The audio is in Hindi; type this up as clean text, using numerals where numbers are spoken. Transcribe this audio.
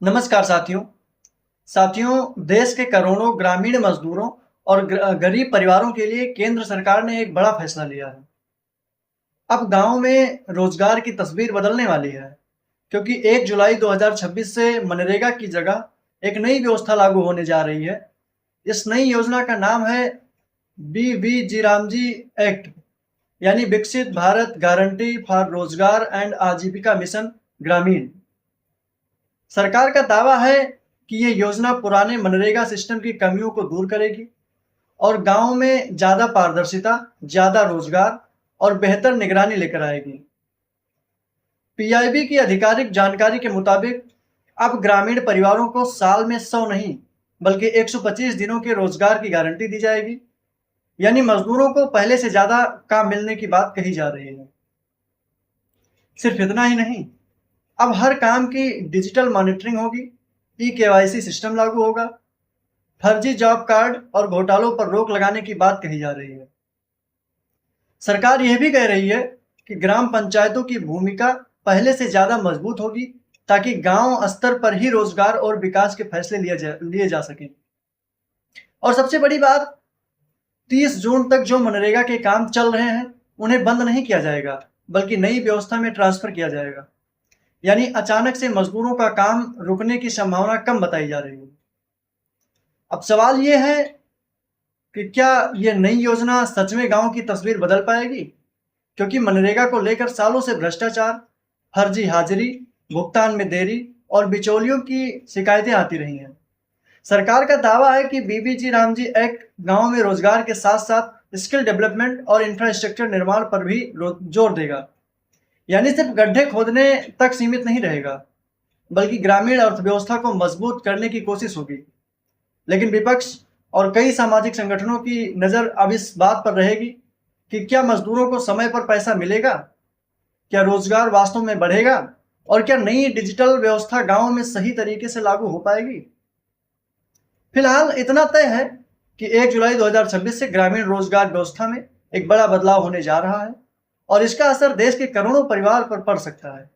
नमस्कार साथियों। देश के करोड़ों ग्रामीण मजदूरों और गरीब परिवारों के लिए केंद्र सरकार ने एक बड़ा फैसला लिया है। अब गांव में रोजगार की तस्वीर बदलने वाली है, क्योंकि 1 जुलाई 2026 से मनरेगा की जगह एक नई व्यवस्था लागू होने जा रही है। इस नई योजना का नाम है बीवीजी रामजी एक्ट, यानी विकसित भारत गारंटी फॉर रोजगार एंड आजीविका मिशन ग्रामीण। सरकार का दावा है कि ये योजना पुराने मनरेगा सिस्टम की कमियों को दूर करेगी और गांव में ज्यादा पारदर्शिता, ज्यादा रोजगार और बेहतर निगरानी लेकर आएगी। पीआईबी की आधिकारिक जानकारी के मुताबिक अब ग्रामीण परिवारों को साल में 100 नहीं बल्कि 125 दिनों के रोजगार की गारंटी दी जाएगी, यानी मजदूरों को पहले से ज्यादा काम मिलने की बात कही जा रही है। सिर्फ इतना ही नहीं, अब हर काम की डिजिटल मॉनिटरिंग होगी, ई-केवाईसी सिस्टम लागू होगा, फर्जी जॉब कार्ड और घोटालों पर रोक लगाने की बात कही जा रही है। सरकार यह भी कह रही है कि ग्राम पंचायतों की भूमिका पहले से ज्यादा मजबूत होगी, ताकि गांव स्तर पर ही रोजगार और विकास के फैसले लिए जा सकें। और सबसे बड़ी बात, 30 जून तक जो मनरेगा के काम चल रहे हैं उन्हें बंद नहीं किया जाएगा, बल्कि नई व्यवस्था में ट्रांसफर किया जाएगा। यानी अचानक से मजदूरों का काम रुकने की संभावना कम बताई जा रही है। अब सवाल यह है कि क्या यह नई योजना सच में गांव की तस्वीर बदल पाएगी, क्योंकि मनरेगा को लेकर सालों से भ्रष्टाचार, फर्जी हाजिरी, भुगतान में देरी और बिचौलियों की शिकायतें आती रही हैं। सरकार का दावा है कि बीबीजी रामजी एक्ट गांव में रोजगार के साथ साथ स्किल डेवलपमेंट और इंफ्रास्ट्रक्चर निर्माण पर भी जोर देगा, यानी सिर्फ गड्ढे खोदने तक सीमित नहीं रहेगा, बल्कि ग्रामीण अर्थव्यवस्था को मजबूत करने की कोशिश होगी। लेकिन विपक्ष और कई सामाजिक संगठनों की नज़र अब इस बात पर रहेगी कि क्या मजदूरों को समय पर पैसा मिलेगा, क्या रोजगार वास्तव में बढ़ेगा और क्या नई डिजिटल व्यवस्था गांव में सही तरीके से लागू हो पाएगी। फिलहाल इतना तय है कि 1 जुलाई 2026 से ग्रामीण रोजगार व्यवस्था में एक बड़ा बदलाव होने जा रहा है और इसका असर देश के करोड़ों परिवार पर पड़ सकता है।